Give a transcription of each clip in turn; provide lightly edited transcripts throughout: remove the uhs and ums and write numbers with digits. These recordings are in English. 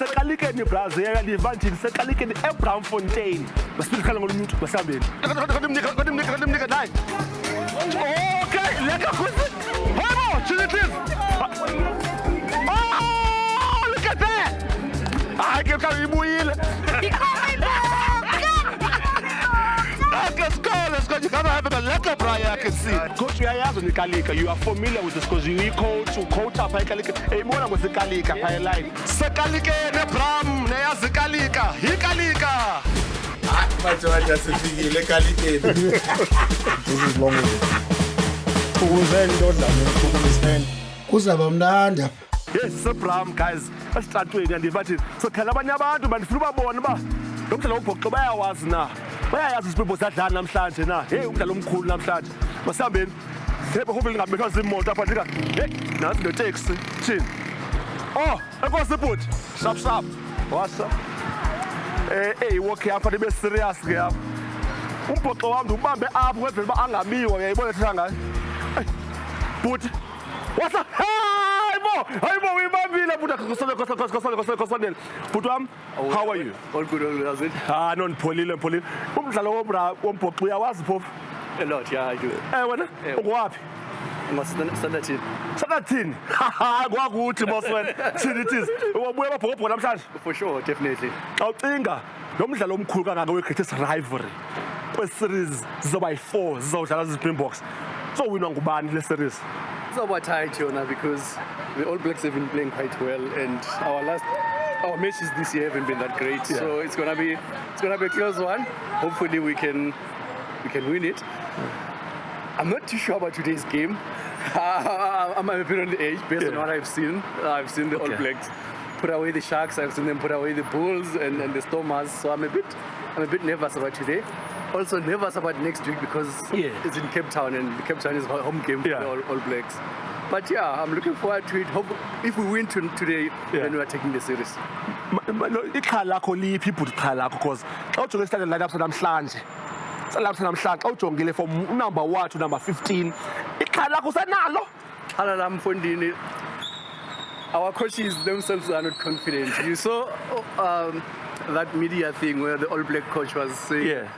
Ekalikeni Brazil advantage Ekalikeni eBramfontein. Basiphikhana ngoluntu basambeni. Kodimnika nayi. Okay, leka kusi. Hayibo, chilitis. Oh, look at that. Hayi ke ibuyile. Let's go. You gotta have a lekker braai, I can see. Coach, you are familiar with this because you coach up Ekalikeni. Hey, more with Ekalikeni, I like. Ekalikeni Bram, neya Ekalikeni, Ekalikeni. This is long way. Kuzaba mnandi. Yes, Bram, guys. Let's start doing and invited. So, can abanye abantu bandifuna ubabona ba. Lo mdlalo wobhoxo bayawazi na. Bayayazi isiphiwo sadlala namhlanje na. Hey, umdlalo omkhulu namhlanje. Masihambeni. Hey, hopefully ngabekho izimoto apha ndika. Hey, nansi le taxi. Thini? Oh, enkosi bhuti. Sharp. Wasa. Walk apha nibe serious ke apha. Umbhoxo wami ubambe apha kwenzela uba angamiwa uyayibona thanga. Bhuti. Wasa. Hayibo uyibambile bhuti khosonela. Bhuti wami, how are you? All good, all good. No ndipholile. Umdlalo wombhoxo uyawazi phofu? A lot, yeah, I do. Wena? Ukwaphi? Standard. Kwakuthi boss wena. Thini it is. Ubuye amabhokobhoko namhlanje? For sure, definitely. Awucinga lo mdlalo omkhulu kangaka we-Greatest Rivalry. Kwe-series zizoba yi-4 zizodlala zi-Springboks. So winwa ngubani le series? It's about tight, Jonah, because the All Blacks have been playing quite well, and our matches this year haven't been that great. Yeah. So it's gonna be a close one. Hopefully we can win it. I'm not too sure about today's game. I'm a bit on the edge based on what I've seen. I've seen the All Blacks put away the Sharks. I've seen them put away the Bulls and the Stormers. So I'm a bit nervous about today. Also nervous about next week because it's in Cape Town and Cape Town is home game for the All Blacks. But yeah, I'm looking forward to it. Hope if we win today, then we are taking the series. Ikhala lakho liphi ibhuti ikhala lakho because xa ujonge isitandard lineup namhlanje. Salapha namhlanje xa ujongile from number 1 to number 15. Ikhala lakho usenalo? Ikhala lam Mfondini. Our coaches themselves are not confident. You saw that media thing where the All Black coach was saying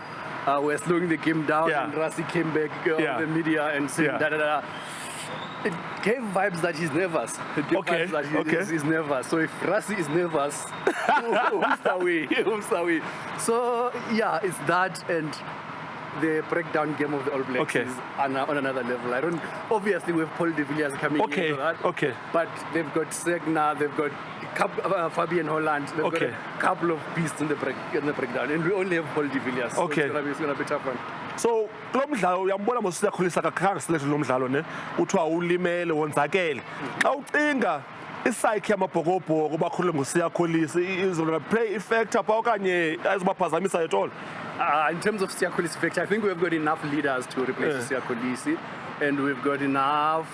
we're slowing the game down and Rassie came back on the media and said da. It gave vibes that he's nervous. It gave vibes that he's nervous. So if Rassie is nervous, who's away? So yeah, it's that and the breakdown game of the All Blacks is on another level. Obviously we have Paul de Villiers coming into that. But they've got Segna, they've got Fabian Holland, they've got a couple of beasts in the breakdown, and we only have Paul de Villiers. So it's gonna be tough one. So lo mdlalo uyambona mosiyakhulisa kakhanga selezo lo mdlalo ne uthiwa ulimele wonzakele xa ucinga isayikhi yamabhokobhoko bakhulule ngosiyakhulisa izona play effect apha okanye azibaphazamisa at all. In terms of Siyakhulisi effect, I think we've got enough leaders to replace Siyakhulisi, and we've got enough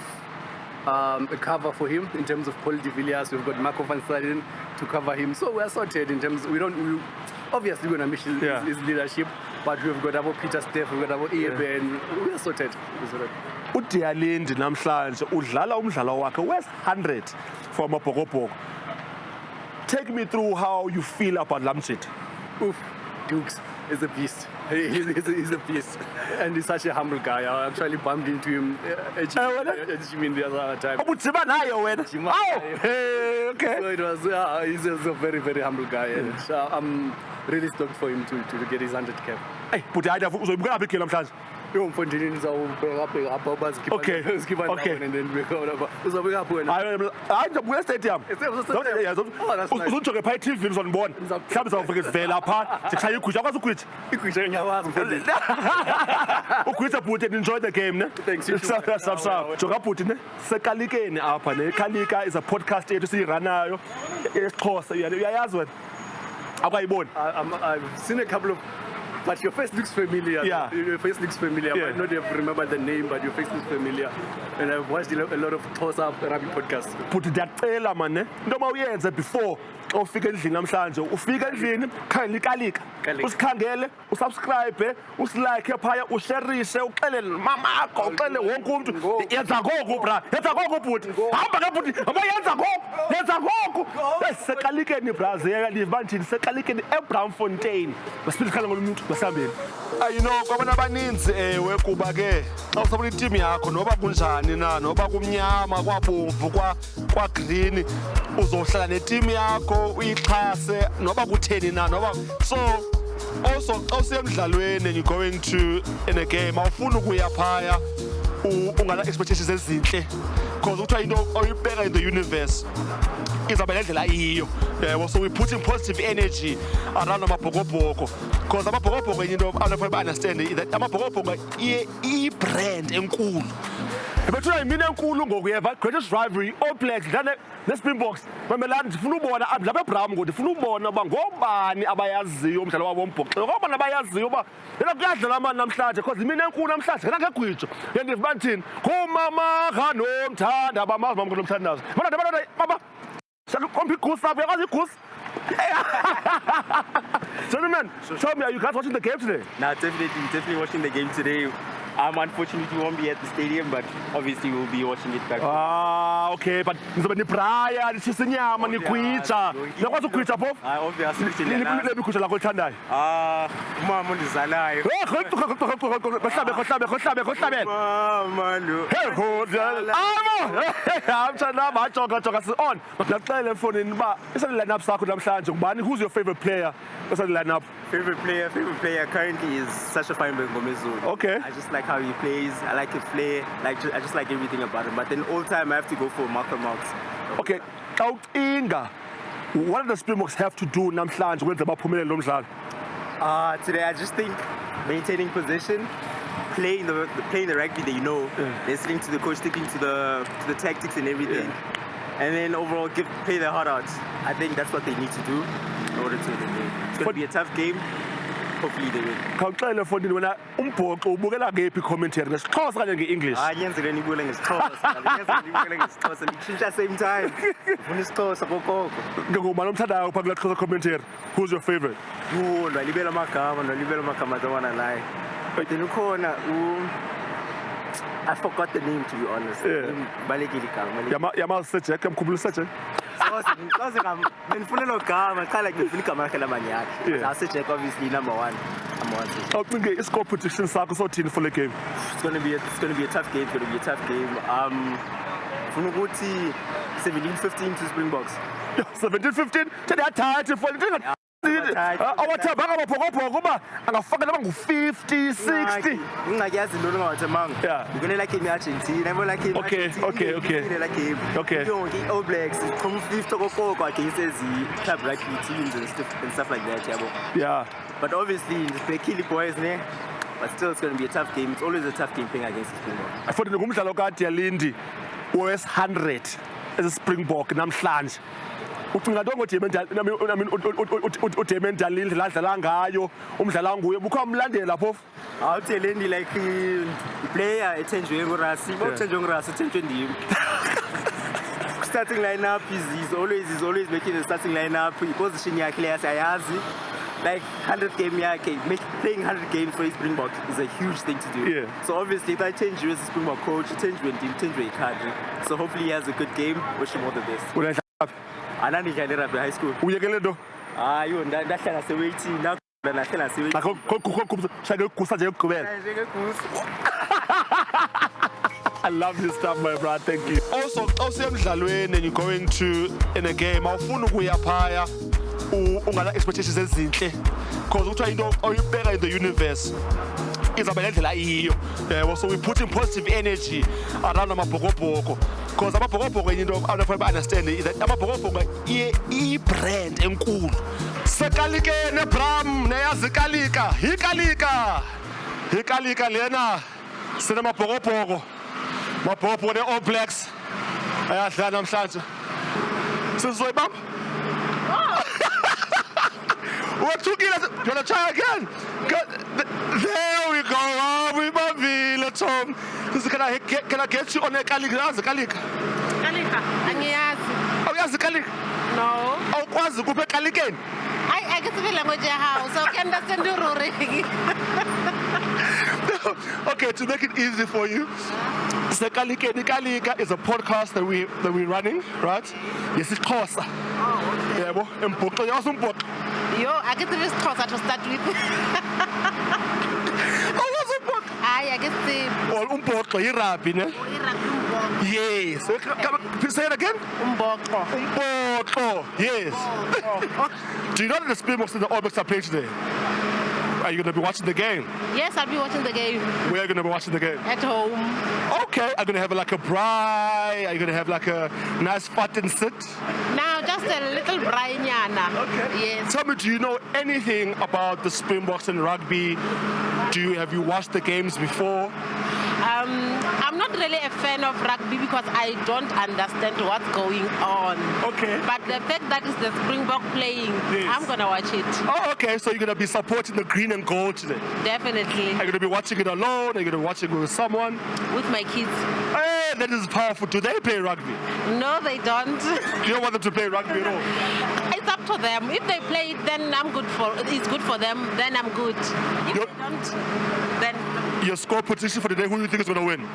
a cover for him in terms of Paul de Villiers. We've got Marco van Staden to cover him, so we're sorted in terms. Obviously we're gonna miss his leadership, but we've got our Peter Steff, we've got our Ebe, and we're sorted. uDialindi namhlanje udlala umdlalo wakhe west 100 for amabhokobhoko. Take me through how you feel about Lamjit. Dukes is a beast. He's a beast, and he's such a humble guy. I actually bumped into him at Jimin the other time. So it was. He's a very, very humble guy, and I'm really stoked for him to get his 100 cap. Hey, but I have to Okay. And then we go over. Stadium. That's nice. Uzonke pha TV ngizonibona. Mhlawumbe uzawufika sivela pha. Sikhaya igwitha akwazi ugwitha. Igwitha ngiyawazi mfundisi. Ugwitha bhuti and enjoy the game ne. Thanks you. Joka bhuti ne. Sekalikeni apha ne. Ekalika is a podcast yethu siyiranayo. Xhosa uyayazi wena. Akayiboni. I've seen a couple of But your face looks familiar. Yeah. Your face looks familiar. Yeah. I might not have remembered the name, but your face looks familiar. And I've watched a lot of Xhosa Rugby podcasts. But ndiyacela man ne into ma uyenze before ufika endlini namhlanje ufika endlini khangela ikalika Ikalika. usikhangele usubscribe usilike phaya usharise uxelele mamakho uxelele wonke umuntu yenza ngoku bra yenza ngoku bhuti hamba ke bhuti hamba yenza ngoku sekalikeni bra ziyaliva ndini sekalikeni eBramfontein masiphihle khona ngomuntu basambeni you know kwabona abaninzi ewe kuba ke xa usabona iteam yakho noba kunjani na noba kumnyama kwabomvu kwa green uzohlala neteam yakho uyixhase noba kutheni na noba so also xa usemdlalweni and you going to in a game awufuni ukuya phaya ungana expectations ezinhle because kuthiwa into oyibeka in the universe izawuba ngendlela iyo so we put in positive energy around amabhokobhoko because amabhokobhoko enye into abantu ba-understand that amabhokobhoko i-brand enkulu bethuna yimini enkulu ngokuyeva Greatest Rivalry All Blacks dlane neSpringboks mamelani ndifuna ubona lapha eBram ngo ndifuna ubona uba ngobani abayaziyo umdlalo wabo wombhoxo ngobani abayaziyo uba yena kuyadlala mani namhlanje because yimini enkulu namhlanje ngena ngegwijo yendiva nthini ngumama kaNomthanda abamazi mama kaNomthandazo baba kompa igusa apha uyakwazi igusa gentlemen tell me are you guys watching the game today? Nah, definitely watching the game today. Unfortunately, won't be at the stadium, but obviously we'll be watching it back. Okay, but nizobe nibraya nitshisa inyama nigwitsha niyakwazi ugwitsha phofu Obviously, leliphi igwitsha lakho olithandayo umama ondizalayo. khohlabele Mama lo. amthandam ajoga si-on ndaxele emfonini uba line-up sakho namhlanje ngubani who's your favorite player line-up? Favorite player currently is Sasha Feinberg Ngomezulu. Okay. I just like how he plays. I like his play. I just like everything about him. But then all time I have to go for Malcolm Marx. Okay, xa ucinga what do the Springboks have to do namhlanje ukwenza baphumelele lo mdlalo? Today I just think maintaining possession, playing the rugby that you know, listening to the coach, sticking to the tactics and everything, and then overall play their heart out. I think that's what they need to do in order to win the game. It's going to be a tough game. Hopefully they win. Khawuxele mfondini wena umbhoxo ubukela ngephi commentary ngesixhosa kanye nge-English? Nyenzeleni ibule ngesixhosa. Nyenzeleni ibule ngesixhosa. Nikushintsha same time. Ufuna isixhosa kokoko. Ngubani omthandayo phaa kula xhosa commentary? Who's your favorite? Ndalibela amagama don't wanna lie. But then ukhona I forgot the name, to be honest. Balekile igama. Yamazi Sejek, yamkhumbula uSejek? Benifuna lo gama, qala ngifuna igama lakhe lamanyala. Sejek obviously number one. Awucinge i-score prediction sakho sothini for the game? It's going to be a tough game. Funa ukuthi 17-15 to Springboks. 17-15 ndiyathatha mfondini awathembanga amabhokobhoko uba angafaka naba ngu-50 60 ingxaki yazi into ongawathembanga ngikonela game ye-Argentina yabona game okay yonke i-All Blacks ichoma u-50 okokoko against ezi-club rugby teams and stuff like that yabo but obviously ndibhekile boys ne but still it's going to be a tough game. It's always a tough game playing against the Springboks. Mfondini ngumdlalo kaDialindi wes-100 ezi-Springbok namhlanje ucinga udemon dalindi ladlala ngayo umdlala nguye bukho umlandela phofu awuthelendi like player ethenjwe ngurasi bawuthenjwe ngurasi ethenjwe ndim starting lineup is always making the starting lineup position yakhe leyasayazi like 100 game yakhe playing 100 games for his Springbok is a huge thing to do. So obviously if I change you as a Springbok coach, change when team, change when country. So hopefully he has a good game. Wish him all the best. Anandidlale rugby high school. Uyekele nto? Hayi ndahlala sewaiting nahlala sewaiting. Shake gusa nje ukugqibela. I love this stuff, my brother. Thank you. Also, emdlalweni and you're going to in a game, awufuni ukuya phaya ungana expectations ezinhle because kuthiwa into oyibeka in the universe izawuba ngendlela iyo. So we put in positive energy around amabhokobhoko because amabhokobhoko enye into abantu ba-understand that amabhokobhoko i-brand enkulu. Sekalikeni eBram neyazi ikalika lena sinemabhokobhoko mabhokobhoko ne-All Blacks ayadlala namhlanje sizoyibamba. We're talking. You wanna try again? Good. can I get you on Ekalikeni? Kalika, angiyazi. Awuyazi Ekalikeni? No. Awukwazi ukuphi Ekalikeni? I get the language how, so I can understand you already. Okay, to make it easy for you, Ekalikeni Kalika is a podcast that we're running, right? Yes, it's Xhosa. Oh, okay. Yebo, Mphoxo, yazi umphoxo. Yo, I get the Xhosa to start with. Awazi umphoxo. I get the Well, umphoxo yi-rugby, ne? Yes. Say it again. Umboko. Umphoxo, yes. Do you know that the Springboks and the All Blacks are playing today? Are you going to be watching the game? Yes, I'll be watching the game Where are you going to be watching the game? at home. Okay. Are you going to have like a braai? Are you going to have like a nice fat and sit? Now, just a little Brianyana. Okay. Yes. Tell me, do you know anything about the Springboks and rugby? Have you watched the games before? I'm not really a fan of rugby because I don't understand what's going on. Okay. But the fact that it's the Springbok playing, Yes. I'm going to watch it. Oh, okay. So you're going to be supporting the green and gold today? Definitely. Are you going to be watching it alone? Are you going to be watching it with someone? With my kids. Hey, that is powerful. Do they play rugby? No, they don't. You don't want them to play rugby at all? It's up to them. If they play it, then it's good for them, then I'm good. If Yep. they don't, then Your score prediction for the day, who do you think is going to win?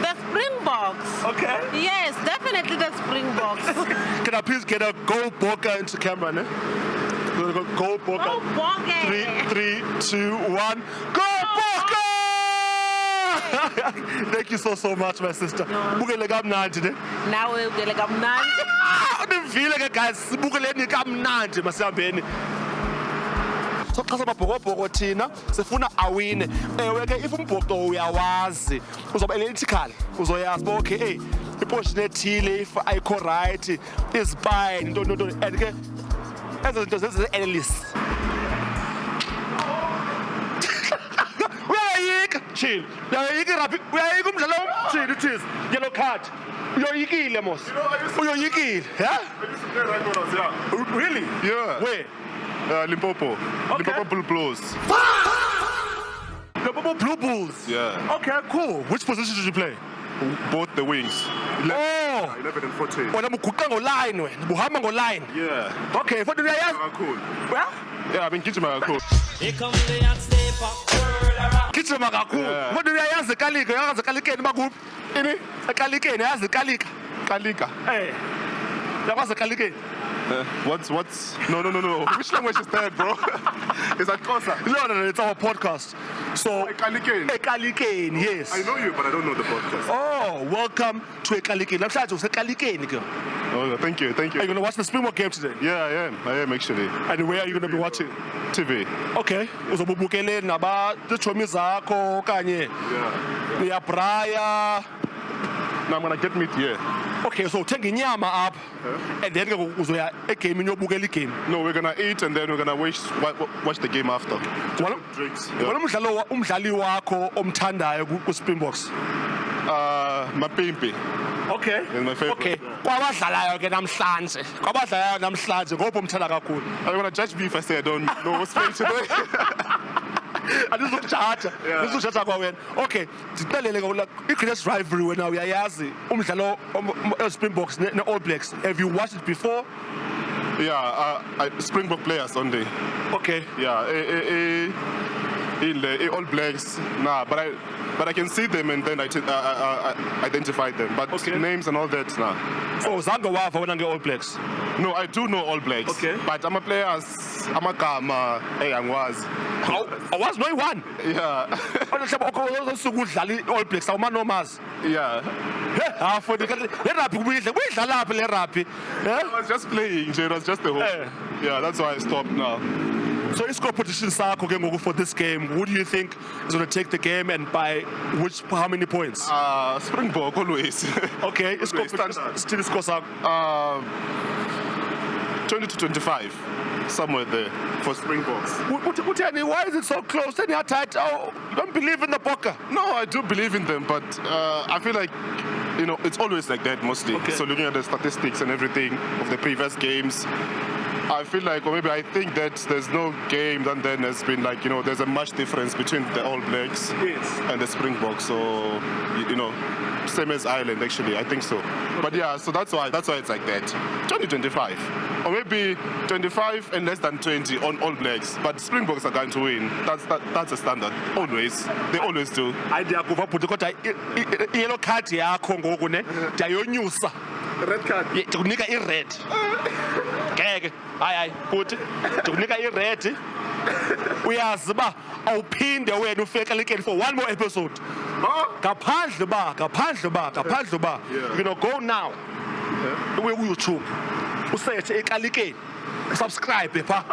the Springboks. Okay. Yes, definitely the Springboks. Can I please get a goal boker into camera, ne? Goal boker. Oh, Bonge. 3, 2, 1. Go Boker! Thank you so much, my sister. Bukele kamnandi ne? Now we'll get like a man. Ndivile ke guys, sibukeleni kamnandi masihambeni. So xa sababhokobhoko thina sifuna awine. Ewe ke if umbhoxo uyawazi, uzoba analytical, uzoyazi bo okay, hey, iposition ethile if ayikho right, izipine into and ke ezo zinto zenze analysts. Uyayika, chill. Uyayika rugby, uyayika umdlalo chill it is. Yellow card. Uyoyikile mos. Uyoyikile, yeah? I used to play rugby when I was young. Really? Yeah. Where? Limpopo. Limpopo Blue Blues. The Blue Bulls. Yeah. Okay, cool. Which position did you play? Both the wings. Oh. 11 and 14. Wena muguqa ngoline wena. Buhamba ngoline. Yeah. Okay, for the uyayazi? Cool. Well, Yeah, I've been kitchen cool. gijima kakhulu. Yeah. For the uyayazi Kalika, uyayazi Ekalikeni bakuphi? Ini? Ekalikeni uyazi Kalika. Kalika. Eh. Uyakwazi Ekalikeni? What's no. Which language is that, bro? Is that Xhosa? No, it's our podcast. So Ekalikeni. Ekalikeni, yes. I know you, but I don't know the podcast. Oh, welcome to Ekalikeni. Namhlanje useKalikeni ke. Oh, thank you. Are you going to watch the Springbok game today? Yeah, I am actually. And where are you going to be watching? TV. Okay. Uzobubukeleni nabatshomi zakho okanye Yeah. uyabraya. Now I'm gonna get meat here. Okay, so uthenga inyama apha and then ke uzoya egamini yobukela igame. No, we're gonna eat and then we're gonna watch the game after. Drinks. Wena umdlali wakho omthandayo ku-Springboks? Mapimpi. Okay. Is my favorite. Okay. Kwabadlalayo ke namhlanje. Kwabadlalayo namhlanje ngophi umthanda kakhulu? Are you gonna judge me if I say I don't know what's playing today? Andizukujaja. Yeah. Ndizukujaja kwa wena. Okay, ndixelele ke i-Greatest Rivalry wena uyayazi umdlalo Springboks ne-All Blacks. Have you watched it before? Yeah, Springbok players only. Okay. Yeah, in the All Blacks. Nah, but I can see them and then I identify them. But Okay. names and all that, nah. So zange wava wena nge-All Blacks? No, I do know All Blacks. Okay. But I'm a player amagama angwazi. Awazi noyi-one? Yeah. Mhlawumbe osuku udlala i-All Blacks awumanomazi. Yeah. Foni le rugby uyidlalaphi le rugby? I was just playing, Jay. It was just the whole. Eh. Yeah, that's why I stopped now. So i-score prediction sakho ke ngoku for this game, who do you think is going to take the game and by how many points? Springbok always. Okay, i-score standard. still i-score sakho. 20 to 25, somewhere there for Springboks. Utheni, why is it so close? Then you're tight. Oh, you don't believe in the poker. No, I do believe in them, but I feel like it's always like that mostly. Okay. So looking at the statistics and everything of the previous games, I feel like, or maybe I think that there's no game that then has been like, there's a much difference between the All Blacks and the Springboks. So, same as Ireland actually, I think so. Okay. But yeah, so that's why it's like that. 2025, or maybe 25 and less than 20 on All Blacks. But Springboks are going to win. That's a standard. Always, they always do. Ndiyakuva bhuti kodwa i-yellow card yakho ngoku ne ndiyayonyusa. Red card. Ndikunika i-red. Ngeke. Hayi bhuti ndikunika i-red. Uyazi uba awuphinde wena ufekelekeni for one more episode. Ngaphandle uba go now ku-YouTube usearch Ekalikeni, usubscribe pha,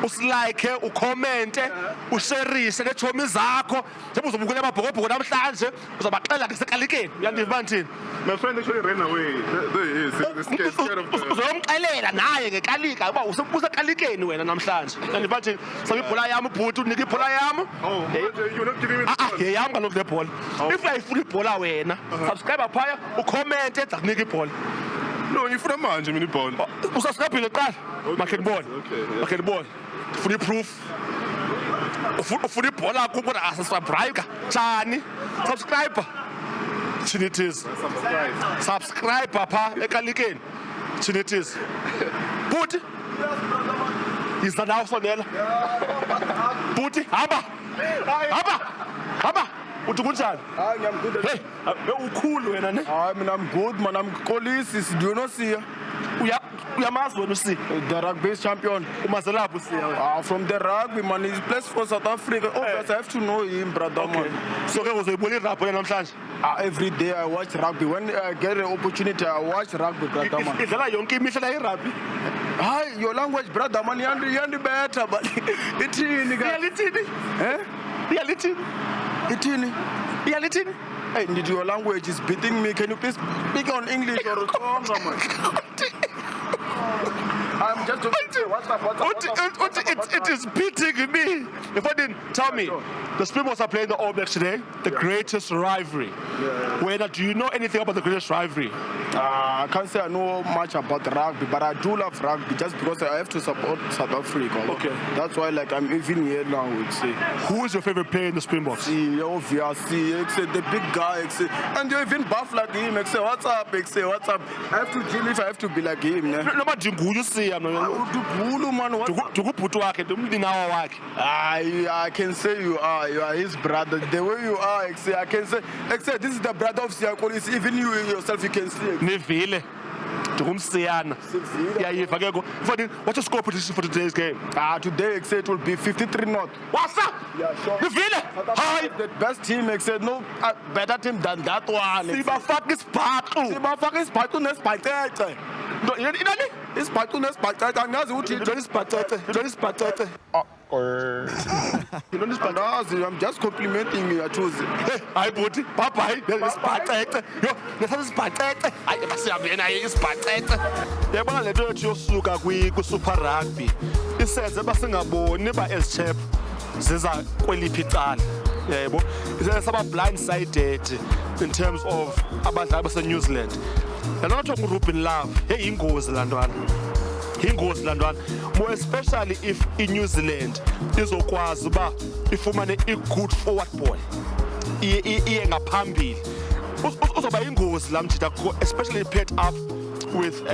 usilike, ucommente, usharise neetshomi zakho. Njengoba uzobukela amabhokobhoko namhlanje uzabaxela ngeSekalikeni. Uyandiva ndithini? My friend actually ran away. There he is. He's scared of the... Uzomxelela naye ngekalika uba usekalikeni wena namhlanje. Uyandiva ndithini? So ibhola yam ubhuti unika ibhola yam. Oh, you're not giving me the ball. Yeyam kaloku le bhola. If uyayifuna ibhola wena, subscribe phaya, ucommente, ndiza kunika ibhola. No, ngifuna manje mina ibhola. Usubscribe qala. Makhe ndibone. Makhe ndibone. Ndifuna i-proof. Ufuna ibhola kuko asisubscribe njani? Subscribe. Chinities. Subscribe pha Ekalikeni. Chinities. Bhuti. Yiza nawe sonela. Bhuti, hamba. Uthi kunjani? Hayi ngiyamgude. Hey, ukhulu wena ne? Hayi mina I'm good man, I'm Kolisi, do you know Siya? Uyamazi wena usi? The rugby champion. Umazelaphi usiya? From the rugby man, he plays for South Africa. Obviously I have to know him, brother man. So ke uzoyibona irugby namhlanje? Every day I watch rugby. When I get an opportunity I watch rugby, brother man. Idlala yonke imihla la irugby? Hayi, your language brother man, yandi better but ithini ka? Iyalithini? Iyalithini? Ithini? Iyalithini? Hey, your language is beating me. Can you please speak on English or Xhosa, man? I'm just what's up? It is beating me. If I didn't tell me, the Springboks are playing the All Blacks today, the Greatest Rivalry. Whether do you know anything about the Greatest Rivalry? I can't say I know much about rugby, but I do love rugby just because I have to support South Africa. Okay. That's why I'm even here now, I would say. Who is your favorite player in the Springboks? Obviously, the big guy, and you're even buff like him. What's up? What's up? I have to deal if I have to be like him. I can say you are his brother. The way you are, I can say, this is the brother of Siyamthanda. Even you yourself, you can see. Neville. What's your score prediction for today's game? Today, it will be 53-0. What's up? Yeah, sure. Neville. Hi. The best team, no better team than that one. Sibafakis Patu. It's Patunes Patata. I'm just complimenting you. Hey, I put it. Papa, it's Patata. This is Patata. I never say it's Patata. They're going to let you suka ku Super Rugby. It says, never as chap. Zeza kweliphi icala. Yebo. It's about blindsided in terms of abadlali base New Zealand. I'm not talking Ruben Love. Hey, ingozi landwana. More especially if in New Zealand izokwazi uba ifumane i-good forward ball. Iye ngaphambili. Uzoba ingozi la mthitha especially paired up with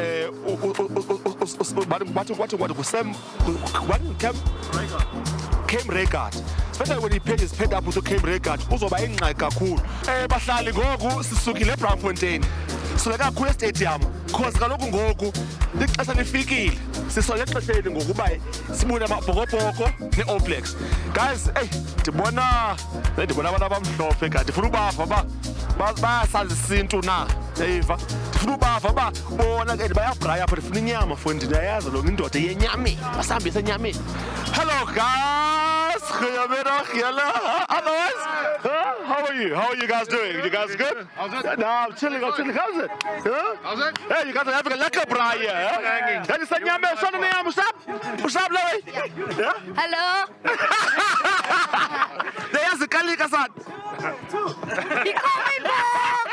Cam Regard. Especially when he is paired up with Cam Regard. Uzoba ingxaki kakhulu. Bahlali ngoku sisukile eBraamfontein. So like a stadium, because kaloku ngoku ixesha lifikile sisoya exesheni ngokuba sibune amabhokobhoko ne-All Blacks. Guys, ndibona abantu abamhlophe kanti ndifuna ubava bayasazi isintu na yayiva ndifuna ubava bona ke bayabraya apha ndifuna inyama for ndinayazi lo indoda yenyameni basihambise enyameni. Hello guys, otherwise, how are you guys doing? You guys good? No, I'm chilling. How's it? How's it? Hey, you guys are having a lekker braai here, huh? That is nyama, sonne nyama, what's up, Louis? Yeah? Hello. There's the Kalika son. He called me broken.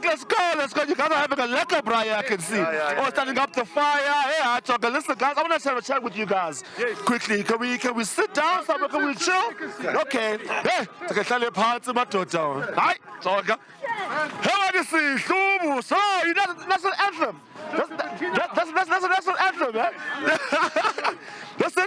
let's go. You guys are having a lekker braai, I can see. Oh, starting up the fire. Hey, Chocolate. Listen, guys, I want to have a chat with you guys quickly. Can we sit down? Can we chill? Okay. Hey, okay, tell your parts about down. Hi, Chocolate. How do you see? So, you know the national anthem. That's the national anthem, man. Listen.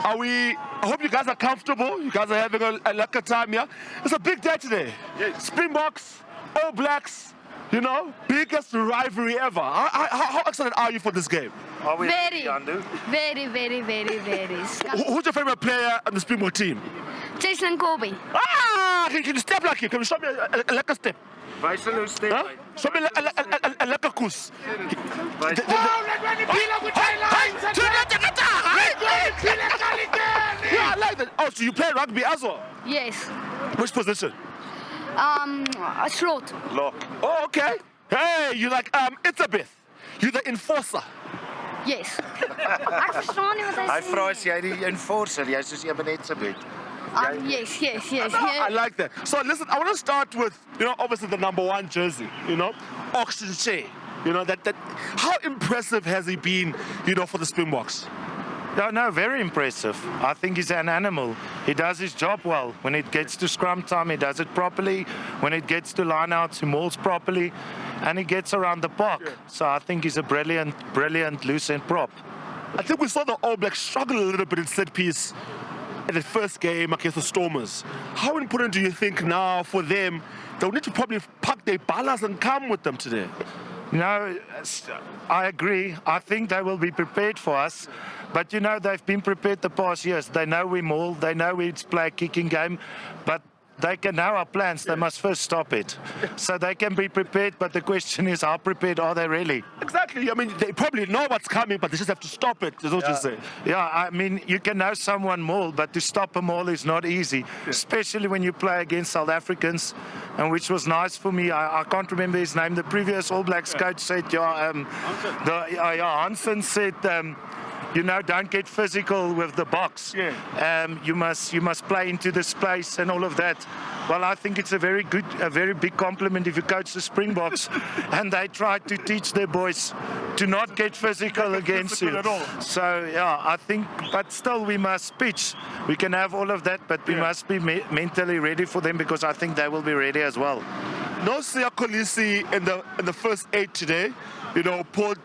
I hope you guys are comfortable. You guys are having a lekker time here. It's a big day today. Springboks, All Blacks, you know, biggest rivalry ever. How excited are you for this game? Very. Who's your favorite player on the Springbok team? Jason Kobe. Can you step like you? Can you show me a lekker step? Huh? Show me a lekker koes. Yeah, I like that. Oh, so you play rugby as well? Yes. Which position? A slot. Lock. Oh, okay. Hey, you like Elizabeth. You're the enforcer. Yes. Ek verstaan nie wat hy Hy sê. vra as jy die enforcer, jy's soos Elizabeth. Yes. I like that. So listen, I want to start with, you know, obviously the #1 jersey, you know, Auction Shea. You know, that how impressive has he been, you know, for the Springboks? No, very impressive. I think he's an animal. He does his job well. When it gets to scrum time, he does it properly. When it gets to lineouts, he mauls properly. And he gets around the park. Yeah. So I think he's a brilliant loose end prop. I think we saw the All Blacks struggle a little bit in set piece in the first game against the Stormers. How important do you think now for them? They'll need to probably pack their ballas and come with them today. No, I agree. I think they will be prepared for us. But, you know, they've been prepared the past years. They know we maul. They know we play a kicking game. But they can know our plans. They must first stop it. So they can be prepared, but the question is, how prepared are they really? Exactly. I mean, they probably know what's coming, but they just have to stop it, is what you say. Yeah, I mean, you can know someone maul, but to stop a maul is not easy, especially when you play against South Africans, and which was nice for me. I can't remember his name. The previous All Blacks coach said, Hansen said, you know, don't get physical with the box. You must play into the space and all of that. Well, I think it's a very big compliment if you coach the Springboks and they try to teach their boys to not get physical against you. So, yeah, I think, but still we must pitch. We can have all of that, but we must be mentally ready for them because I think they will be ready as well. No Siyakolisi in the first 8 today. You know, Paul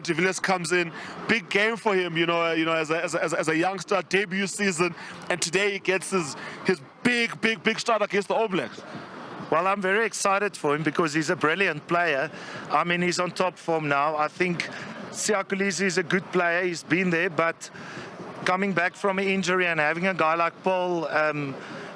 de Villiers comes in, big game for him. You know, as a youngster, debut season, and today he gets his big start against the All Blacks. Well, I'm very excited for him because he's a brilliant player. I mean, he's on top form now. I think Siyakolisi is a good player. He's been there, but coming back from an injury and having a guy like Paul,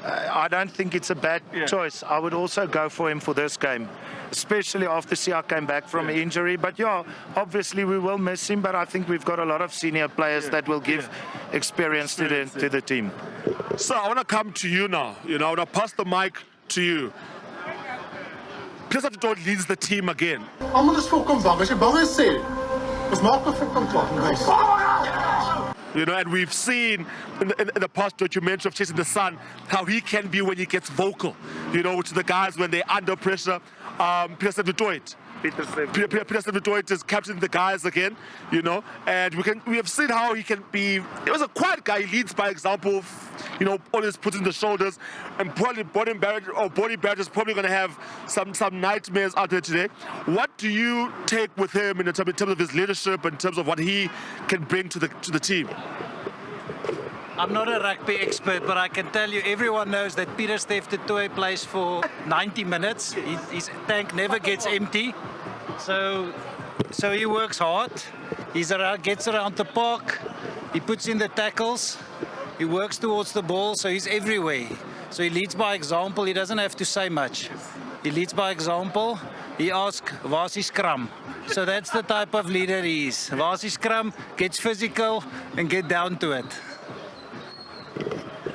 I don't think it's a bad choice. I would also go for him for this game, especially after Sia came back from an injury. But yeah, obviously we will miss him, but I think we've got a lot of senior players that will give experience to the team. So I want to come to you now. You know, I want to pass the mic to you. Peter Stewart leads the team again. Almal is volkom bang. As jy bang is, sê. Ons maak me volkom kwaad, guys. You know, and we've seen in the past documentary of Chasing the Sun how he can be when he gets vocal, you know, to the guys when they're under pressure. Peter Stewart is capturing the guys again, you know, and we have seen how he can be. He was a quiet guy. He leads by example, you know, always putting the shoulders, and probably Body Barrett is probably going to have some nightmares out there today. What do you take with him in terms of his leadership, in terms of what he can bring to the team? I'm not a rugby expert, but I can tell you everyone knows that Peter Stewart plays for 90 minutes. His tank never gets empty. So he works hard. Gets around the park. He puts in the tackles. He works towards the ball, so he's everywhere. So he leads by example. He doesn't have to say much. He leads by example. He asks, "Waar's die scrum?" So that's the type of leader he is. "Waar's die scrum?" Gets physical and get down to it.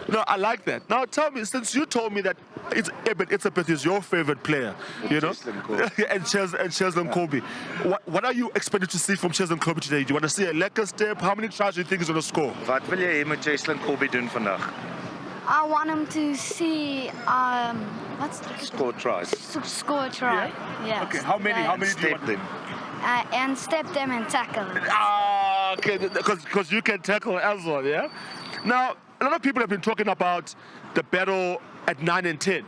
No, I like that. Now tell me, since you told me that Elizabeth is your favorite player, you know, and Cheslin Kobe, what are you expected to see from Cheslin Kobe today? Do you want to see a lekker step? How many tries do you think he's going to score? Wat wil jy hê moet Cheslin Kobe doen vandag? I want him to see What's Score tries. score try? Yeah. Okay, how many? How many do you Step want? them. And step them and tackle them. Ah, okay, because you can tackle as well, yeah? Now, a lot of people have been talking about the battle at 9 and 10.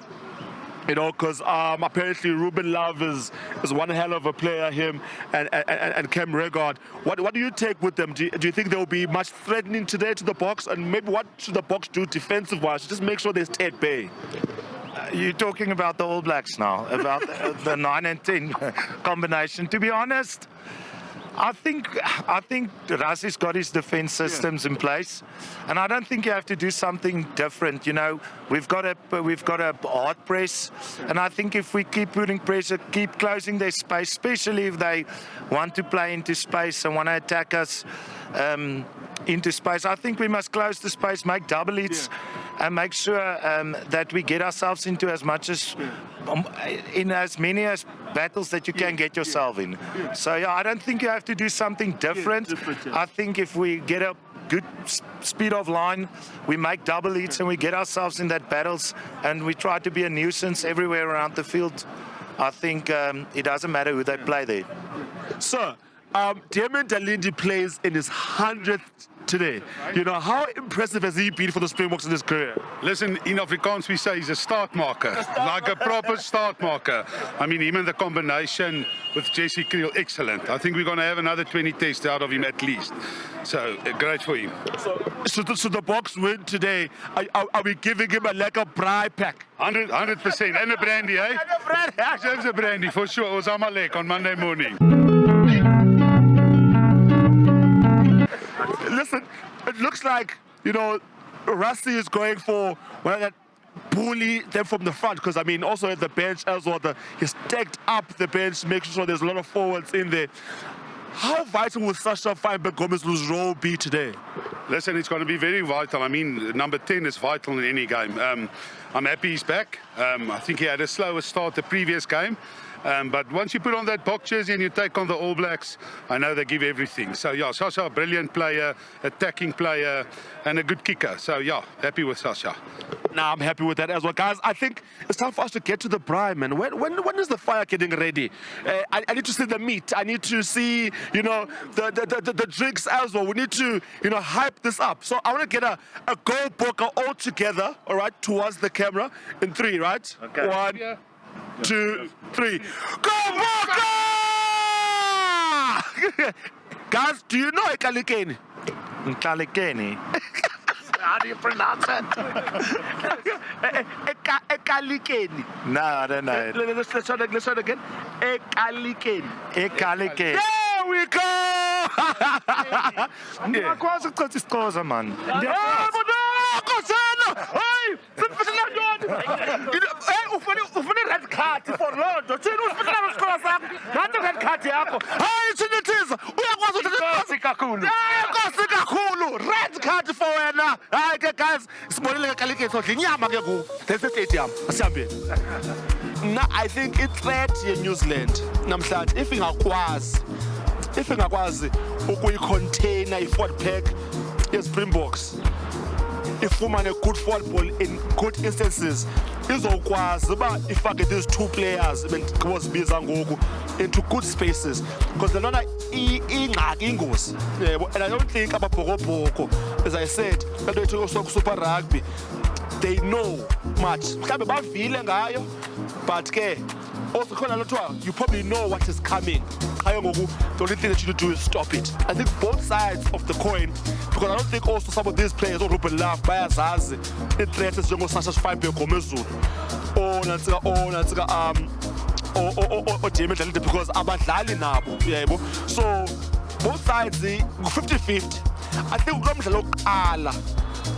You know, because apparently Ruben Love is one hell of a player, him and Cam Regard. What do you take with them? Do you think there will be much threatening today to the box? And maybe what should the box do defensive-wise? Just make sure they stay at bay. You're talking about the All Blacks now, about the 9 and 10 combination. To be honest, I think Rassi's got his defense systems in place, and I don't think you have to do something different. You know, we've got a hard press, and I think if we keep putting pressure, keep closing their space, especially if they want to play into space and want to attack us into space, I think we must close the space, make double hits, and make sure that we get ourselves into as much as in as many as battles that you can get yourself in. So yeah, I don't think you have to do something different. I think if we get a good speed of line, we make double hits and we get ourselves in that battles, and we try to be a nuisance everywhere around the field. I think it doesn't matter who they play there. Sir, Damien Dalindi plays in his 100th today. You know, how impressive has he been for the Springboks in his career? Listen, in Afrikaans we say he's a start marker, like a proper start marker. I mean, him and the combination with Jesse Kriel, excellent. I think we're going to have another 20 tests out of him at least. So, great for him. So the Boks win today. Are we giving him a lekker braai pack? 100%. And a brandy, eh? And a brandy. There's a brandy, for sure. It was on my leg on Monday morning. Listen, it looks like, you know, Rassi is going for that bully them from the front, because I mean also at the bench as well, he stacked up the bench, making sure there's a lot of forwards in there. How vital will Sasha Feinberg-Gomezlu's role be today? Listen, it's going to be very vital. I mean, number 10 is vital in any game. I'm happy he's back. I think he had a slower start the previous game. But once you put on that box jersey and you take on the All Blacks, I know they give everything. So, yeah, Sasha, a brilliant player, attacking player, and a good kicker. So, yeah, happy with Sasha. Nah, I'm happy with that as well. Guys, I think it's time for us to get to the braai, man. When is the fire getting ready? I need to see the meat. I need to see, you know, the drinks as well. We need to, you know, hype this up. So I want to get a goal boker all together, all right, towards the camera in 3, right? Okay. 1, 2, 3. Go Boka! Guys, do you know Ekalikeni? Ekalikeni. How do you pronounce it? Ekalikeni. No, I don't know. Let's try it again. Ekalikeni. Ekalikeni. There we go! Ngiyakwazi ukuchitha isikhoza man. Ufune red card for London. Thina usipitala isikolo sakho. Nathi red card yakho. Hayi Thinithiza, uyakwazi ukuthi kakhulu. Inkosi kakhulu. Red card for wena. Hayi ke guys, sibonile Ekalikeni sodla inyama ke ku. There's a stadium. Asihambeni. Now I think it's threat in New Zealand namhlanje if ingakwazi ukuyicontainer i-forward pack ye-Springboks, ifumane good football in good instances, izokwazi uba ifake these 2 players bendizibiza ngoku into good spaces, because lona ingxaki ingozi, and I don't think ababhokobhoko, as I said, lento yethu Super Rugby, they know much. Mhlawumbe bavile ngayo, but ke also you probably know what is coming. The only thing that you need to do is stop it. I think both sides of the coin, because I don't think also some of these players or Ruben Love, bayazazi i-threat ezinjengo-Sasha Feinberg-Gomezulu or Damien Dalindi, because abadlali nabo, yebo. So both sides 50-50. I think kulo mdlalo wokuqala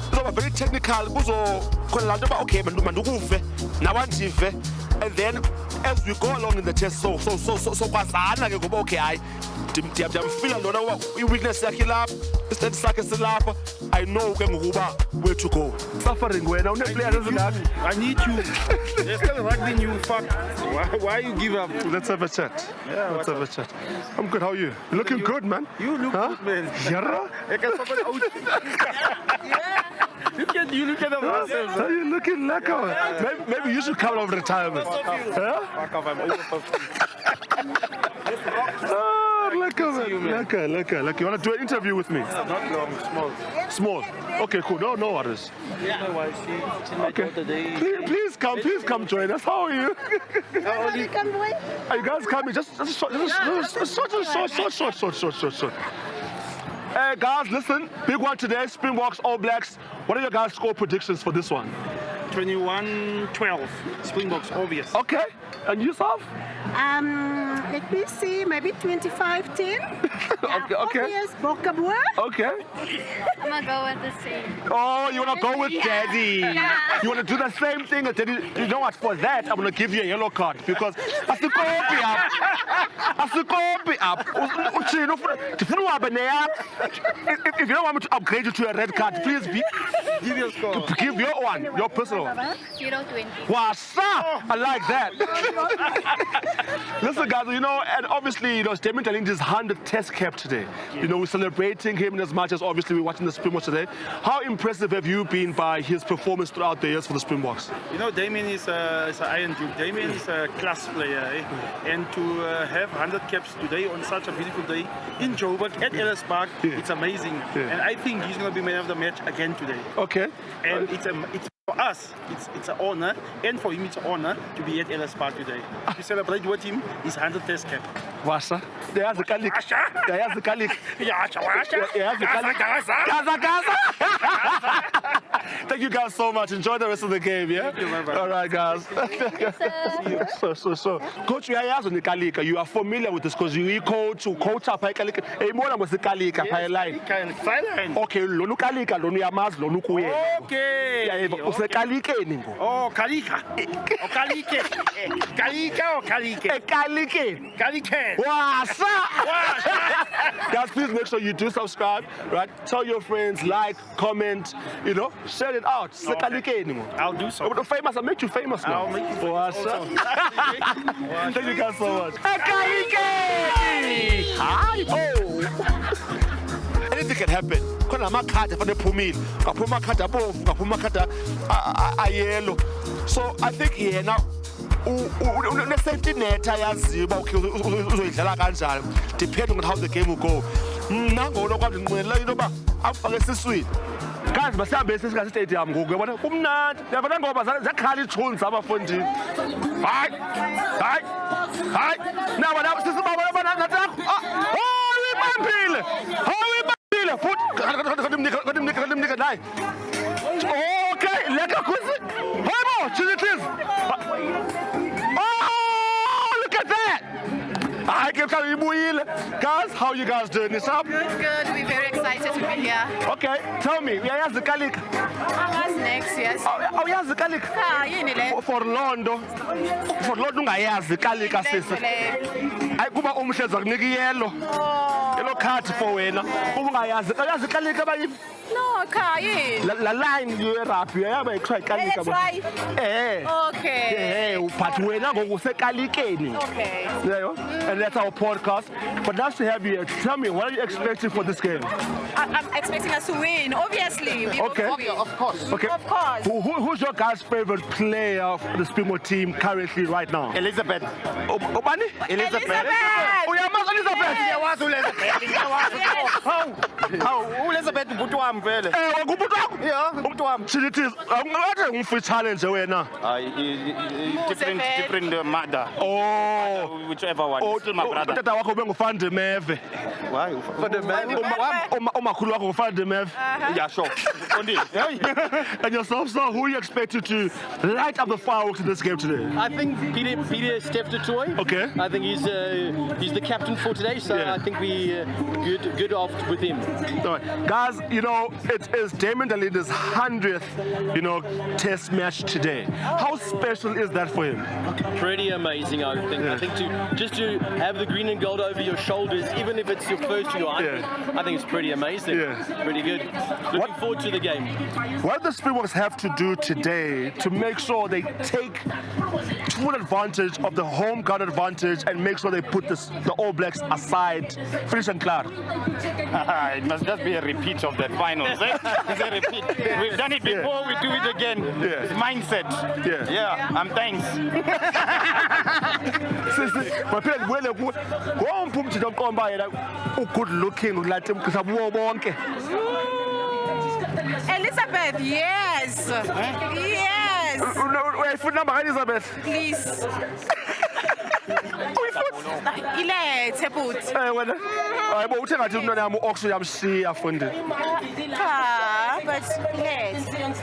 kuzoba very technical, kuzokhona laa nto uba okay mandukuve nawandive, and then as we go along in the test, so kwazana ke ngoba okay hayi ndiyamfila lona uba i-weakness yakhe ilapha, istrength sakhe silapha, I know ke ngokuba where to go. Suffering wena une-players ezingakho. I need you. There's still rugby in you, fuck. Why you give up? Let's have a chat. Yeah, let's have a chat. I'm good, how are you? You're looking good, man. You look good, man. Yara? Ik heb soms out. You look at the muscles. So you're looking lekker. Maybe you should come over retirement. Huh? Fuck off, I'm over 50. Lekker. You want to do an interview with me? Not long, Small. Okay, cool. No worries. My wife, she's my daughter. Please come join us. How are you? Are you guys coming? Just short. Hey guys, listen. Big one today. Springboks, All Blacks. What are your guys' score predictions for this one? 21-12. Springboks, obvious. Okay. And yourself? Let me see, maybe 25-10. Okay. Yes, Bokabua. Okay. I'm gonna go with the same. Oh, you wanna go with Daddy? Yeah. You wanna do the same thing as Daddy? You know what? For that, I'm gonna give you a yellow card because asikopi up. If you don't want me to upgrade you to a red card, please give your score. Give your one, your personal. 0-20. Wasa! I like that. Listen, guys, and obviously, it's Damien Dalindi's 100th test cap today. We're celebrating him as much as obviously we're watching the Springboks today. How impressive have you been by his performance throughout the years for the Springboks? Damien is an iron duke. Damien is a class player, and to have 100 caps today on such a beautiful day in Joburg at Ellis Park, it's amazing. And I think he's going to be man of the match again today. Okay. And it's for us, it's an honor, and for him it's an honor to be at Ellis Park today. To celebrate with him his 100th test cap. Wasa. There's the Kalik. Thank you guys so much. Enjoy the rest of the game, yeah? Thank you, my brother. All right, guys. So. Coach, you are familiar with this because you coach up Ekalikeni. Okay, lonu Kalika, lonu Yamaz, lonu Kuye. Okay. Ekalikeni. Oh, Kalika. Oh, Kalike. Kalika or Kalike? Ekalikeni. Kalike. Wasa. Guys, please make sure you do subscribe, right? Tell your friends, like, comment, share it out. Okay. I'll do so. I'll make you famous now. I'll make you famous also. Thank you guys so much. Ekalikeni! Hi! Oh! Anything can happen. Khona amakhadi afane ephumile. Ngaphuma amakhadi abomvu, ngaphuma amakhadi ayellow. So I think yena une-safety net ayaziyo uba okay uzoyidlala kanjani depending on how the game will go. Mna ngolo kwami ndinqwenela into yoba afake esiswini. Guys, masihambe sesingase-stadium ngoku uyabona kumnandi. Uyabona ngoba zakhala iitshuni zabafondini. Hayi. Naba sisibabona ngathi uyibambile. Futhi kadimnika naye. Okay, lekker kusi. Hayibo, chilitis. Oh, look at that. Guys, how you guys doing? This up? Good. We're very excited to be here. Okay, tell me, uyayazi Ekalikeni? What's next, yes? Awuyazi Ekalikeni? Yini le? For Londo ungayazi Ekalikeni sisi. Hayi kuba umhle zakunika iyelo. Yellow card for wena. Kuba ungayazi Ekalikeni abayini? No, yini? La line ye-rugby uyayaba iqhwa Ekalikeni. Okay. But wena ngoku usekalikeni. Okay. And that's our podcast. But nice to have you here. Tell me, what are you expecting for this game? I'm expecting us to win, obviously. Okay. Of course. Okay. Of course. Who's your guys' favorite player of the Springbok team currently right now? Elizabeth. Obani? Elizabeth. Uyamazi Elizabeth? Ngiyawazi Elizabeth ubhuti wami vele. Ngubhuti wakho? Yeah, ubhuti wami. Chilitis, ungathi ngumfitshane nje wena. Different mother. Oh. Whichever one. Still my brother. Utata wakho ubengufana Meve. Why? Umakhulu wakho ngufana Meve. Yeah, sure. And yourself, sir, who are you expected to light up the fireworks in this game today? I think Pedi stepped a toy. Okay. I think he's the captain for today, so I think we good off with him. All right. Guys, it is Damien Dalindi's 100th, test match today. How special is that for him? Pretty amazing, I think. I think to have the green and gold over your shoulders, even if it's your first to your 100, I think it's pretty amazing. Pretty good. Looking forward to the game. What do the Springboks have to do today to make sure they take full advantage of the home ground advantage and make sure they put the All Blacks aside? Finish and clear. must just be a repeat of that finals. Eh? It's a repeat. We've done it before, we do it again. It's mindset. Yeah, I'm thanks. Maphela ndibuye kuwe. Ngomphi umjito oqomba yena good looking ulathi umkhisabuwo bonke. Elizabeth, yes. Yes. Uyayifuna number Elizabeth? Please. Ilethe but. Wena. Hayibo uthe ngathi umntwana yami uOx uyamshiya fundini. Cha, but ilethe.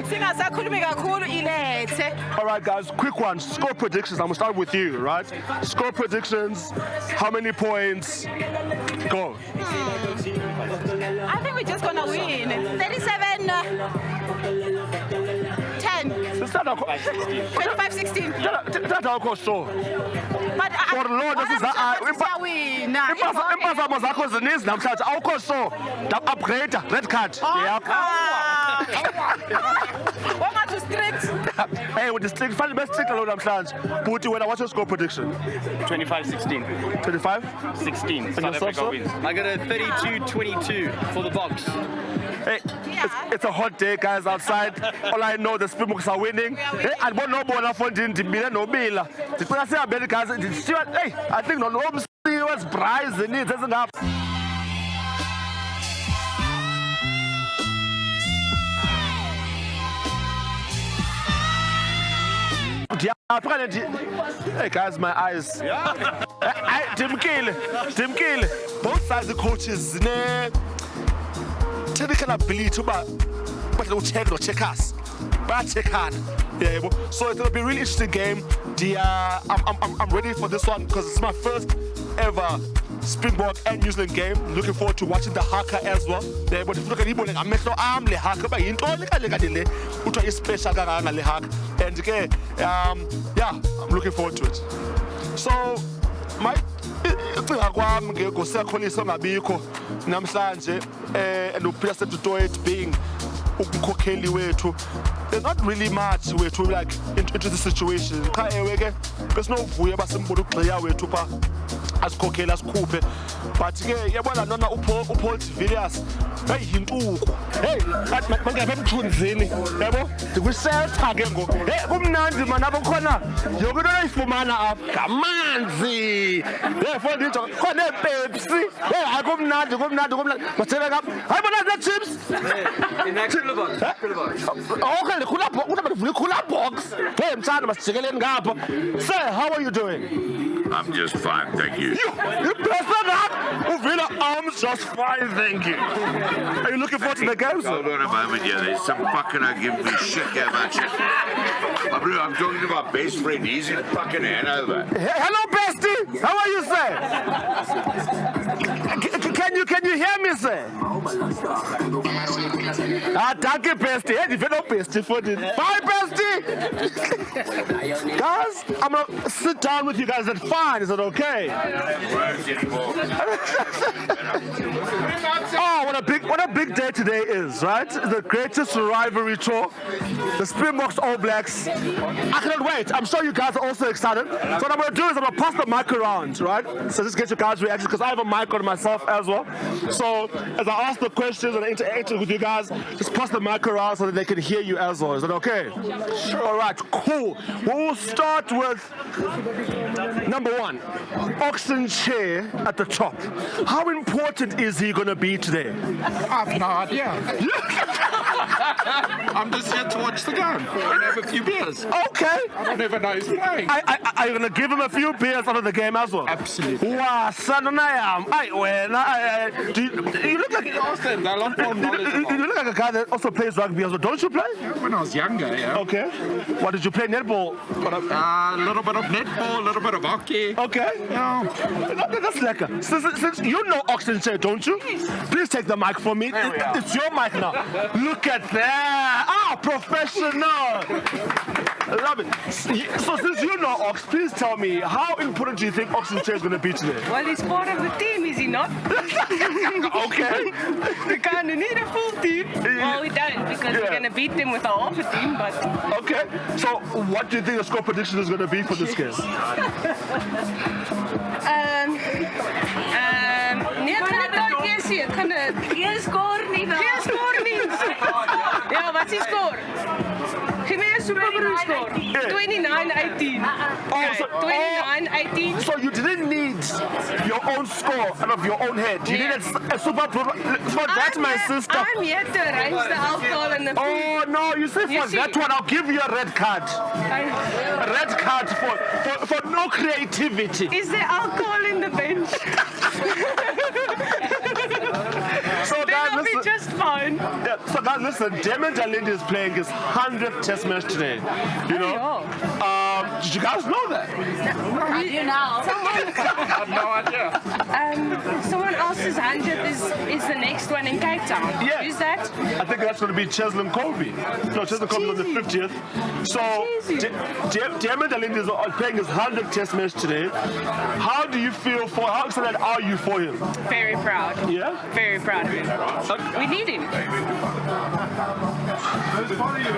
Singasakhulumi kakhulu ilethe. All right, guys, quick one. Score predictions. I'm going to start with you, right? Score predictions. How many points? Go. I think we're just gonna win. 37. 10. 25-16. That's how sure. But for the Lord, this is win. Impazamo zakho zininzi namhlanje awukho so upgrade red card. What to strict? Hey, with the strict, finally best strict alone namhlanje. Buti, what's your score prediction? 25-16. 25-16. South Africa wins. I got a 32-22 for the box. Hey, it's a hot day, guys, outside. All I know, the Springboks are winning. Hey, I want no more for the Bila no Bila. The person I bet guys, hey, I think no home was prize and it doesn't have. Hey guys, my eyes. Tim Kill. Both sides of the coaches. Technical ability, but no check us. But check on. Yeah, so it'll be a really interesting game. I'm ready for this one because it's my first ever Springbok and New Zealand game. Looking forward to watching the haka as well. Yeah, but if you look at Ibo, I'm not arm le haka, but you don't look at the ultra special le haka. And yeah, I'm looking forward to it. So my kwami ngekhosekholisa ngabikho namhlanje and uPeter to it being umkhokheli wethu. There's not really much wethu like into the situation. Cha eweke besinovuya basembola ugxiya wethu pha asikhokhela asikhuphe. But ke yabona nona uPaul Villiers hey intuku. Hey manje emthunzini yabo ndikuseltha ke ngoku. Hey kumnandi mana abakhona yonke into oyifumana apha ngamanzi. Hey for into khona ePepsi. Hey akumnandi bathele ngapha. Hayi bona the chips. In that cooler box. Okay, the cooler box. Hey mthanda masijikeleni ngapha. Sir, how are you doing? I'm just fine, thank you. You blessed up! Uvila, I'm just fine, thank you. Are you looking forward to the games? Hold on a moment, yeah, there's some fucking giving me shit about you. I'm talking to my best friend, he's in fucking Hanover. Hello, bestie! How are you, sir? Can you hear me, sir? Thank you, bestie. Hey, develop bestie for this. Bye, bestie! Guys, I'm gonna sit down with you guys at 5. Is that okay? Oh, what a big day today is, right? The greatest rivalry tour. The Springboks All Blacks. I cannot wait. I'm sure you guys are also excited. So what I'm going to do is I'm going to pass the mic around, right? So just get your guys' reactions because I have a mic on myself as well. So as I ask the questions and interact with you guys, just pass the mic around so that they can hear you as well. Is that okay? Sure. All right, cool. We'll start with number 1. Oxen chair at the top. How important is he going to be today? I have no idea. I'm just here to watch the game and have a few beers. Okay. I don't even know he's playing. Are you going to give him a few beers out of the game as well? Absolutely. Wow, son, you look like you look like a guy that also plays rugby as well. Don't you play? When I was younger, yeah. Okay. What did you play? Netball? A little bit of netball, a little bit of hockey. Okay. Yeah. That's lekker. Since you know Oxen chair, don't you? Please take the mic for me. It's your mic now. Look at that. Ah, professional. I love it. So since you know Ox, please tell me, how important do you think Oxen chair is going to be today? Well, he's part of the team, is he not? Okay. We kind of need a full team. Well, we don't because we're going to beat them with our half a team, but... Okay. So what do you think the score prediction is going to be for this game? Nee, ek gaan dit dalk eers Geen score nie. Geen score nie. Ja, wat is die score? Give me a Super Broer score. 29-18. Okay, 29-18. So you didn't need your own score out of your own head. You needed a Super Pro. For that, my sister. I'm here to arrange the alcohol and the food. Oh no, you see, for that one, I'll give you a red card. A red card for no creativity. Is there alcohol in the bench? So guys, That'll be just fine. Yeah, so guys, listen, Damon Dalindi is playing his 100th test match today. You know? Did you guys know that? How do you know? I have no idea. Someone else's 100th is the next one in Cape Town. Yeah. Who's that? I think that's going to be Cheslin Colby. No, Cheslin Colby on the 50th. So, Damon Dalindi is playing his 100th test match today. How do you feel how excited are you for him? Very proud. Yeah? Very proud of him. We need him.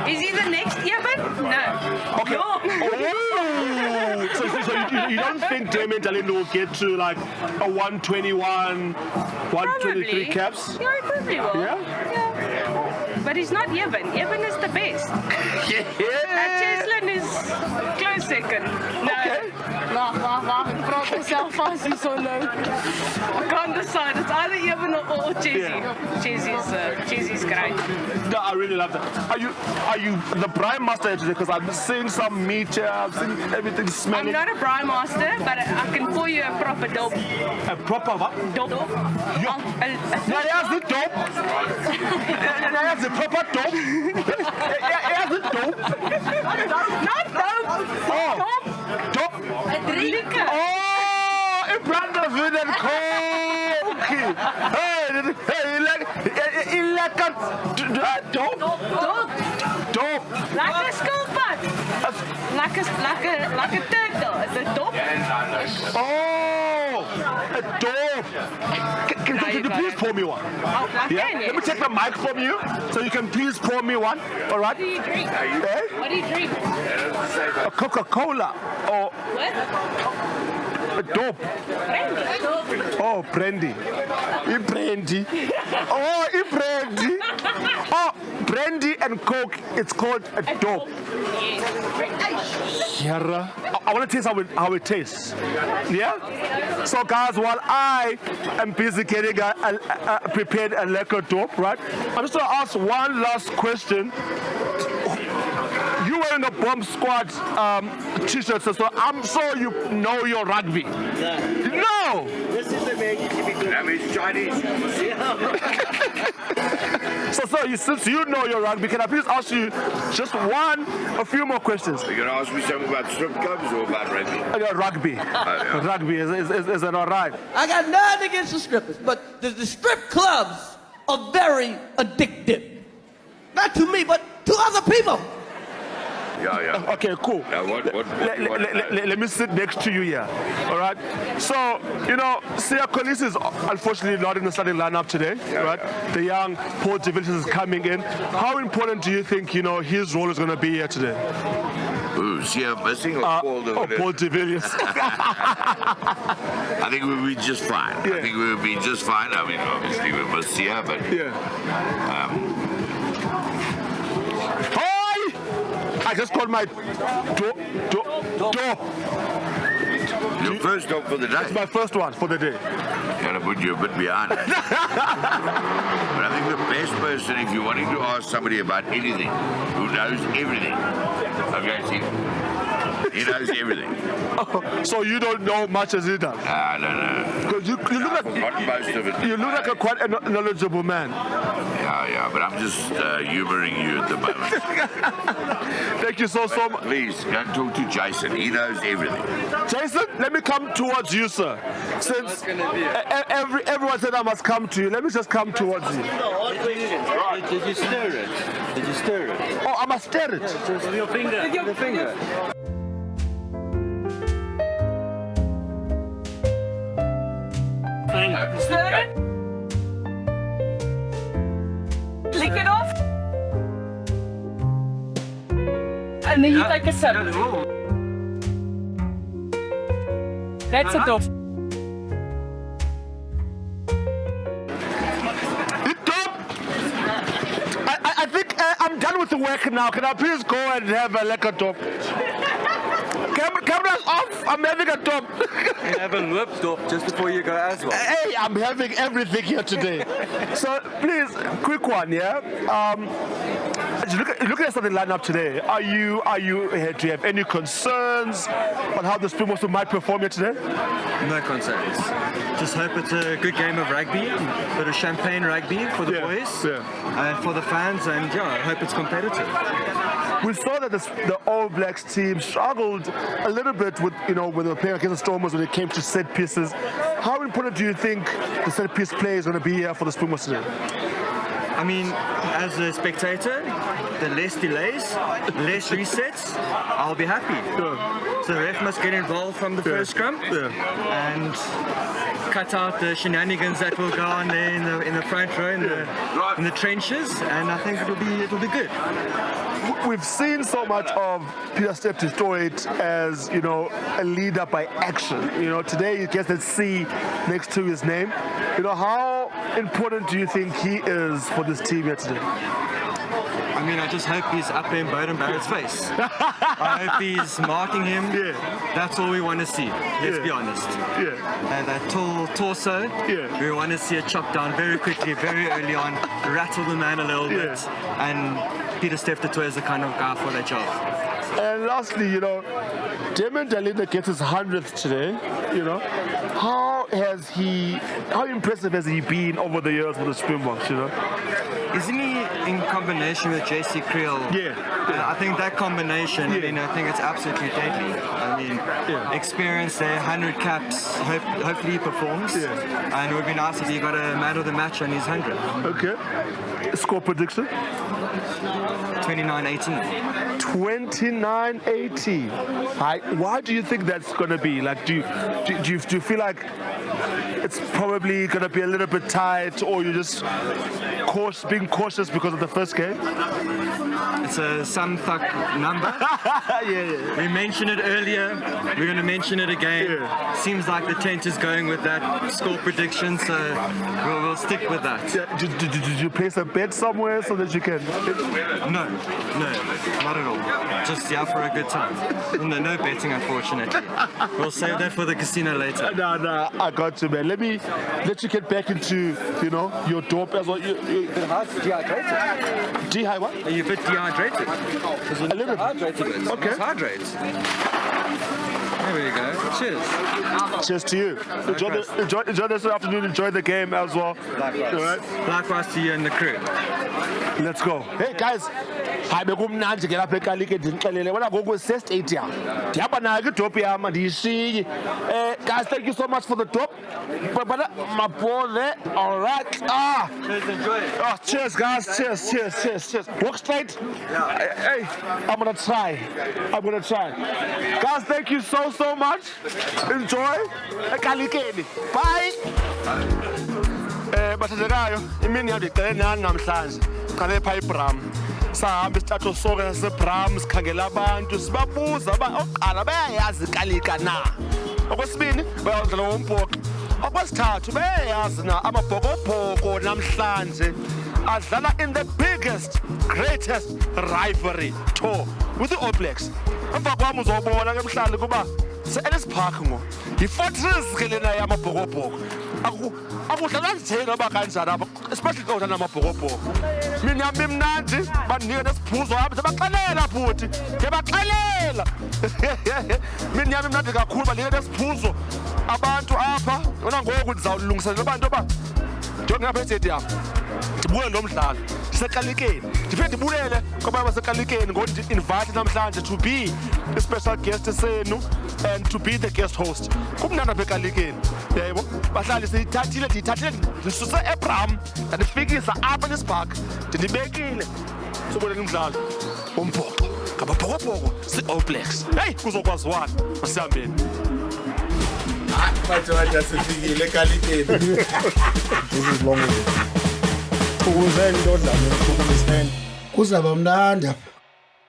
Is he the next Evan? No. Okay. No. Oh. So you don't think Damon Dalindi will get to like a 121, 123 caps? Yeah, he probably will. Yeah? But he's not Evan. Evan is the best. Cheslin is close second. No. Okay. Wag. Ik praat mezelf vast hier so nou. I can't decide. It's either Evan or Chessie. Yeah. Chessie's great. No, I really love that. Are you the brine master today? Because I've seen some meat here, I've seen everything smelling. I'm not a brine master, but I can pour you a proper dope. A proper what? Dope. Yeah. Now here's the dope. Now here's the proper dope. Here's the dope. Not dope. Oh. Dope. Drinken. Oh, in brand of it and coke. Hey, lekker dope. Dope. Lekker skilpad. Lekker turtle. Is it dope? Oh, a dope. Can you please pour me one? Oh, Yeah? Let me take the mic from you, so you can please pour me one. All right? What do you drink? Eh? What do you drink? A Coca-Cola or What? a dope. Oh, brandy. Brandy. Oh, brandy. Oh, brandy and Coke. It's called a dope. Yara. I want to taste how it tastes. Yeah? So guys, while I am busy getting prepared a lekker dope, right? I'm just going to ask one last question. You were in the bomb squad t-shirt, so I'm sure you know your rugby. No! This is the man that is Chinese. So since you know your rugby, can I please ask you just a few more questions? Are you going to ask me something about strip clubs or about rugby? Rugby. Yeah. Rugby, is it all right? I got nothing against the strippers, but the strip clubs are very addictive. Not to me, but to other people. Yeah. Okay, cool. Now Let me sit next to you here. All right. So, Siyamthanda is unfortunately not in the starting lineup today, right? Yeah. The young Paul de Villiers is coming in. How important do you think, his role is going to be here today? Ooh, Sia missing or Paul de Villiers? Paul de Villiers. I think we'll be just fine. Yeah. I think we'll be just fine. I mean, obviously we miss Sia, but I just called my door. Your first dog for the day? It's my first one for the day. Gotta put you a bit behind. But I think the best person, if you're wanting to ask somebody about anything, who knows everything, okay, see, he knows everything. Oh, so you don't know much as he does? I don't know. Because you look like most of it. You look like quite a knowledgeable man. Yeah, but I'm just humoring you at the moment. Thank you so much. Please, don't talk to Jason. He knows everything. Jason, let me come towards you, sir. Since everyone said I must come to you, let me just come towards you. Did you stir it? Did you stir it? Oh, I must stir it. With your finger. With your finger. Stir it. Lick it off. And then you take a sip. That's a dope. It's I think I'm done with the work now. Can I please go and have a lekker top? Camera's off. I'm having a top. You have a loop top just before you go as well. Hey, I'm having everything here today. So please, quick one, yeah. Looking at the lineup today, do you have any concerns on how the Springboks might perform here today? No concerns. Just hope it's a good game of rugby, a bit of champagne rugby for the boys and for the fans, and I hope it's competitive. We saw that the All Blacks team struggled a little bit with, when they were playing against the Stormers when it came to set pieces. How important do you think the set piece play is going to be here for the Springboks today? I mean, as a spectator, the less delays, less resets, I'll be happy. So the ref must get involved from the first scrum and cut out the shenanigans that will go on there in the front row, in the trenches, and I think it'll be good. We've seen so much of Peter Steph destroy it as, a leader by action. Today he gets that C next to his name. How important do you think he is for this team here today? I mean, I just hope he's up there in Bowden Barrett's face. I hope he's marking him. That's all we want to see, let's be honest. And that tall torso, we want to see it chopped down very quickly, very early on, rattle the man a little bit, and Peter Steph is the kind of guy for that job. And lastly, Damon Dalina gets his 100th today. How impressive has he been over the years with the Springboks? Isn't he in combination with JC Creel? I think that combination, I think it's absolutely deadly. I mean, experience there, 100 caps, hopefully he performs. And it would be nice if he got a man of the match on his 100. Okay. Score prediction? 29-18. 29-18. Why do you think that's going to be? Like, do you feel like it's probably going to be a little bit tight, or you're just being cautious because of the first game? It's a Siyamthanda number. We mentioned it earlier. We're going to mention it again. Seems like the tent is going with that score prediction, so we'll stick with that. Did you place a bet somewhere so that you can? No, not at all. Just for a good time. No betting, unfortunately. We'll save that for the casino later. No, I got you, man. Let me let you get back into, your dope as well. You're dehydrated. What? Are you a bit dehydrated? A little bit. Okay. Let's hydrate. There we go. Cheers. Cheers to you. Enjoy this afternoon. Enjoy the game as well. Likewise. All right. Likewise to you and the crew. Let's go. Hey guys. Hayi bekumnandi ke lapha ekalike ndinixelele wena ngoku stadium ndihamba nayo ke dope yam ndiyishiyi. Guys, thank you so much for the dope. But my boy there. All right. Cheers, enjoy it. Oh, cheers guys. Cheers. Walk straight. Hey, I'm gonna try. Guys, thank you so much. Enjoy. Ekalikeni. Bye. Bathandekayo, imini yam ndiqale nani namhlanje. Qale pha eBram. Sahamba isithathu sonke saseBram sikhangela abantu sibabuza oqala bayayazi ikalika na. Okwesibini bayadlala umbhoxo. Okwesithathu bayayazi na amabhokobhoko namhlanje adlala in the greatest rivalry tour with the All Blacks. Emva kwami uzobona ke mhlali kuba se-Ellis Park yi-fortress ke lena yamabhokobhoko. Akudlala nje noba kanjani apha, especially xa udlala namabhokobhoko. Mina yam imnandi bandinika nesiphuzo apha ndiyabaxelela bhuti, ndiyabaxelela. Mina yam imnandi kakhulu bandinika nesiphuzo abantu apha. Yona ngoku ndizawulungiselela abantu yoba njengoba ngapha estadium ndibulele lo mdlalo ndisekalikeni, ndiphinde ndibulele kwabanye basekalikeni ngondi-invite namhlanje to be a special guest senu and to be the guest host. Kumnandi apha ekalikeni, yebo bahlali ndiyithathile ndisuse eBram ndandifikisa apha eLis Park ndindibekile sobonela umdlalo wombhoxo ngababhokobhoko si-All Blacks. Heyi kuzokwaziwana masihambeni. Manje sifikile ekalikeni. This is long way. Ukuzeni ndodla nokhukuliseni. Kuzaba mnandi apha.